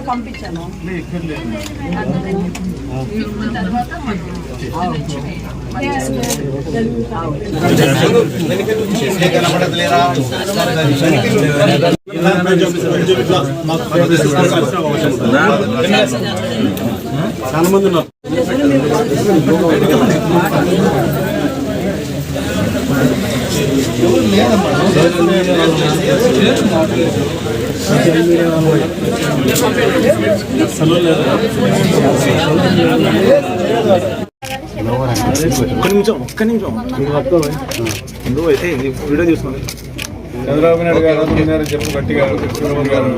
పంపించాను. చాలా మంది ఉన్నారు. ఒక్క నిమిషం నువ్వు అయితే వీడియో చూసుకోండి. చంద్రబాబు నాయుడు గారు చెప్పు గట్టిగా. చంద్రబాబు గారు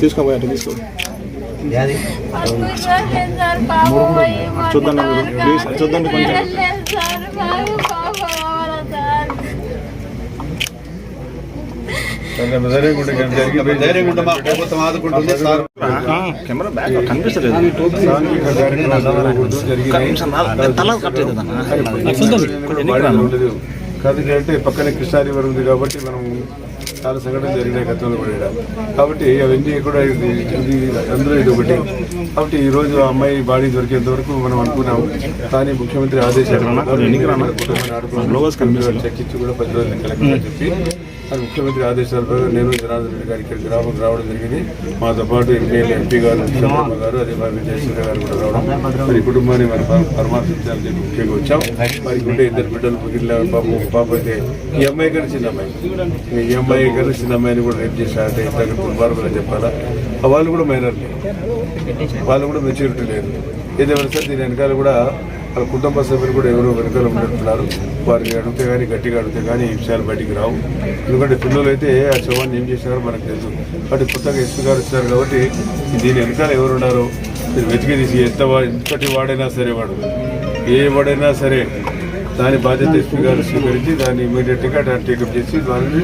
తీసుకోబోయే తీసుకో చూద్దాం చూద్దాం కొంచెం కెమెరా బ్యాక్ కనిపిస్తలేదు. కాదు పక్కనే కృష్ణా రివర్ ఉంది కాబట్టి మనం చాలా సంఘటనలు జరిగినాయి గతంలో కూడా. కాబట్టి అవన్నీ కూడా ఇది అందులో ఇది ఒకటి. కాబట్టి ఈరోజు ఆ అమ్మాయి బాడీ దొరికేంత వరకు మనం అనుకున్నాము. కానీ ముఖ్యమంత్రి ఆదేశాలు చర్చించి కూడా 10 రోజులు కలెక్టర్ చెప్పి అది ముఖ్యమంత్రి ఆదేశాల ప్రకారం నేను జనార్దన్ రెడ్డి గారు ఇక్కడ గ్రామం రావడం జరిగింది. మాతో పాటు ఎంపీ గారు చంద్రబాబు గారు అదే మరి విజయశ్వర గారు కూడా రావడం. మరి కుటుంబాన్ని మరి పరామర్శించాలని చెప్పి ముఖ్యంగా వచ్చాం. మరి ఉండే 2 బిడ్డలు మిగిలిన పాప అయితే ఈ అమ్మాయి గారు చిన్న అమ్మాయి, ఈ అమ్మాయి గారు చిన్న అమ్మాయిని కూడా రేపు చేశారంటే ఇద్దరు దుర్మార్గులు చెప్పాలా. వాళ్ళు కూడా మైనర్, వాళ్ళు కూడా మెచ్యూరిటీ లేదు. ఏదేమైనా సార్ దీని వెనకాల కూడా వాళ్ళ కుటుంబ సభ్యులు కూడా ఎవరో వెనకాల ఉంటున్నారు. వారిని అడిగితే కానీ గట్టిగా అడిగితే కానీ ఈ విషయాలు బయటికి రావు. ఎందుకంటే పిల్లలు అయితే ఆ శవాన్ని ఏం చేశారో మనకు తెలుసు. కాబట్టి కొత్తగా ఎస్పీ గారు వచ్చారు కాబట్టి దీని వెనకాల ఎవరు ఉన్నారో మీరు వెతికి తీసి ఎంతటి వాడైనా సరే వాడు ఏ వాడైనా సరే దాని బాధ్యత ఎస్పీ గారు స్వీకరించి దాన్ని ఇమీడియట్గా టేకప్ చేసి దాన్ని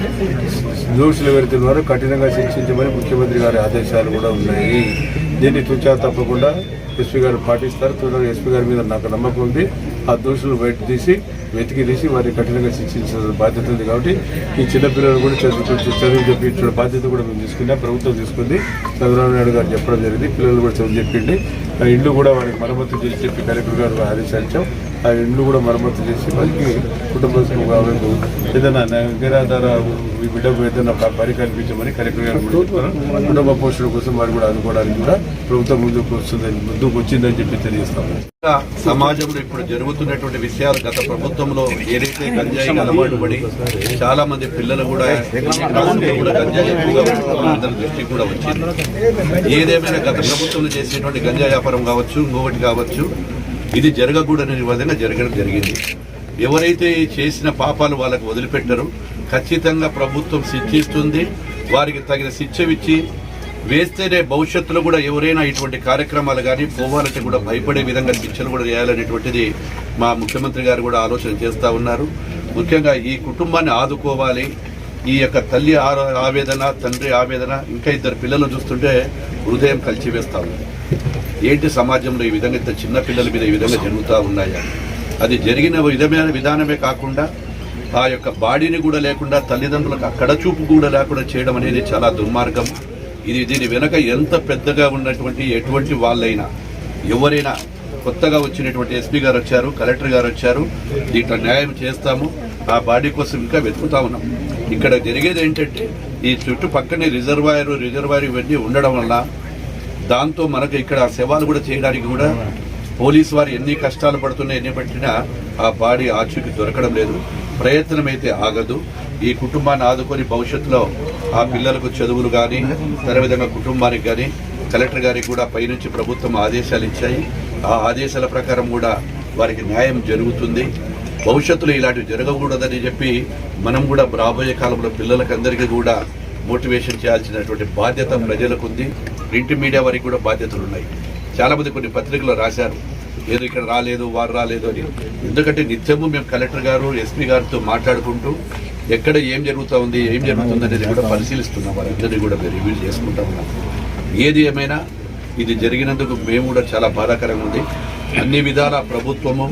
దోషులు ఎవరుతున్నారో కఠినంగా శిక్షించమని ముఖ్యమంత్రి గారి ఆదేశాలు కూడా ఉన్నాయి. దీన్ని తుచా తప్పకుండా ఎస్పీ గారు పాటిస్తారు. త్వరగా ఎస్పీ గారి మీద నాకు నమ్మకం ఉంది. ఆ దోషులు బయట తీసి వెతికి తీసి వారిని కఠినంగా శిక్షించాల్సిన బాధ్యత ఉంది. కాబట్టి ఈ చిన్నపిల్లలు కూడా చదువు చెప్పించిన బాధ్యత కూడా మేము తీసుకున్నా, ప్రభుత్వం తీసుకుంది. చంద్రబాబు నాయుడు గారు చెప్పడం జరిగింది. పిల్లలు కూడా చదువు చెప్పిండి ఆ ఇండ్లు కూడా వారికి మరమ్మతు చేసి చెప్పి కలెక్టర్ గారు ఆదేశించాం. ఆ ఇండ్లు కూడా మరమ్మతు చేసి వారికి కుటుంబ కావాలని ఏదైనా నిరాధార ఈ బిడ్డకు ఏదైనా పని కల్పించమని కలెక్టర్ గారు కూడా చెప్తారు. కుటుంబ పోషణ కోసం వారు కూడా ఆదుకోవడానికి కూడా ప్రభుత్వం ముందుకు వచ్చిందని చెప్పి తెలియజేస్తాము. సమాజంలో ఇప్పుడు జరుగుతున్నటువంటి విషయాలు గత ప్రభుత్వంలో ఏదైతే గంజాయి అలవాటు పడి చాలా మంది పిల్లలు కూడా గంజాయి ఎక్కువగా అందరి దృష్టికి కూడా వచ్చింది. ఏదేమైనా గత ప్రభుత్వంలో చేసేటువంటి గంజాయి వ్యాపారం కావచ్చు, ఇంకొకటి కావచ్చు, ఇది జరగకూడని విధంగా జరగడం జరిగింది. ఎవరైతే చేసిన పాపాలు వాళ్ళకు వదిలిపెట్టరు, ఖచ్చితంగా ప్రభుత్వం శిక్షిస్తుంది. వారికి తగిన శిక్ష ఇచ్చి వేస్తేనే భవిష్యత్తులో కూడా ఎవరైనా ఇటువంటి కార్యక్రమాలు కానీ పోవాలంటే కూడా భయపడే విధంగా శిక్షలు కూడా చేయాలనేటువంటిది మా ముఖ్యమంత్రి గారు కూడా ఆలోచన చేస్తూ ఉన్నారు. ముఖ్యంగా ఈ కుటుంబాన్ని ఆదుకోవాలి. ఈ యొక్క తల్లి ఆవేదన, తండ్రి ఆవేదన, ఇంకా 2 పిల్లలు చూస్తుంటే హృదయం కలిచివేస్తూ ఉంది. ఏంటి సమాజంలో ఈ విధంగా ఇంత చిన్న పిల్లల మీద ఈ విధంగా జరుగుతూ ఉన్నాయా? అది జరిగిన విధానమే కాకుండా ఆ యొక్క బాడీని కూడా లేకుండా తల్లిదండ్రులకు అక్కడ చూపు కూడా లేకుండా చేయడం అనేది చాలా దుర్మార్గం. దీని వెనక ఎంత పెద్దగా ఉన్నటువంటి ఎటువంటి వాళ్ళైనా ఎవరైనా కొత్తగా వచ్చినటువంటి ఎస్పీ గారు వచ్చారు, కలెక్టర్ గారు వచ్చారు, దీంట్లో న్యాయం చేస్తాము. ఆ బాడీ కోసం ఇంకా వెతుకుతా ఉన్నాం. ఇక్కడ జరిగేది ఏంటంటే ఈ చుట్టుపక్కనే రిజర్వాయర్ ఇవన్నీ ఉండడం వల్ల దాంతో మనకు ఇక్కడ సేవలు కూడా చేయడానికి కూడా పోలీసు వారు ఎన్ని కష్టాలు పడుతున్నాయి, ఎన్ని పట్టినా ఆ బాడీ ఆచూకీ దొరకడం లేదు. ప్రయత్నం అయితే ఆగదు. ఈ కుటుంబాన్ని ఆదుకొని భవిష్యత్తులో ఆ పిల్లలకు చదువులు కానీ అదేవిధంగా కుటుంబానికి కానీ కలెక్టర్ గారికి కూడా పైనుంచి ప్రభుత్వం ఆదేశాలు ఇచ్చాయి. ఆ ఆదేశాల ప్రకారం కూడా వారికి న్యాయం జరుగుతుంది. భవిష్యత్తులో ఇలాంటివి జరగకూడదని చెప్పి మనం కూడా రాబోయే కాలంలో పిల్లలకందరికీ కూడా మోటివేషన్ చేయాల్సినటువంటి బాధ్యత ప్రజలకు ఉంది. ప్రింట్ మీడియా వారికి కూడా బాధ్యతలు ఉన్నాయి. చాలామంది కొన్ని పత్రికలు రాశారు ఏదో ఇక్కడ రాలేదు, వారు రాలేదు అని. ఎందుకంటే నిత్యము మేము కలెక్టర్ గారు, ఎస్పీ గారితో మాట్లాడుకుంటూ ఎక్కడ ఏం జరుగుతూ ఉంది, ఏం జరుగుతుంది అనేది కూడా పరిశీలిస్తున్నాం. వారందరినీ కూడా రివ్యూ చేసుకుంటా ఉన్నాం. ఏది ఏమైనా ఇది జరిగినందుకు మేము కూడా చాలా బాధాకరంగా ఉంది. అన్ని విధాల ప్రభుత్వము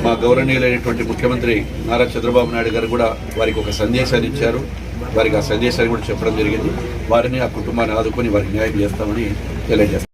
మా గౌరవనీయులైనటువంటి ముఖ్యమంత్రి నారా చంద్రబాబు నాయుడు గారు కూడా వారికి ఒక సందేశాన్ని ఇచ్చారు. వారికి ఆ సందేశాన్ని కూడా చెప్పడం జరిగింది. వారిని ఆ కుటుంబాన్ని ఆదుకొని వారికి న్యాయం చేస్తామని తెలియజేస్తాం.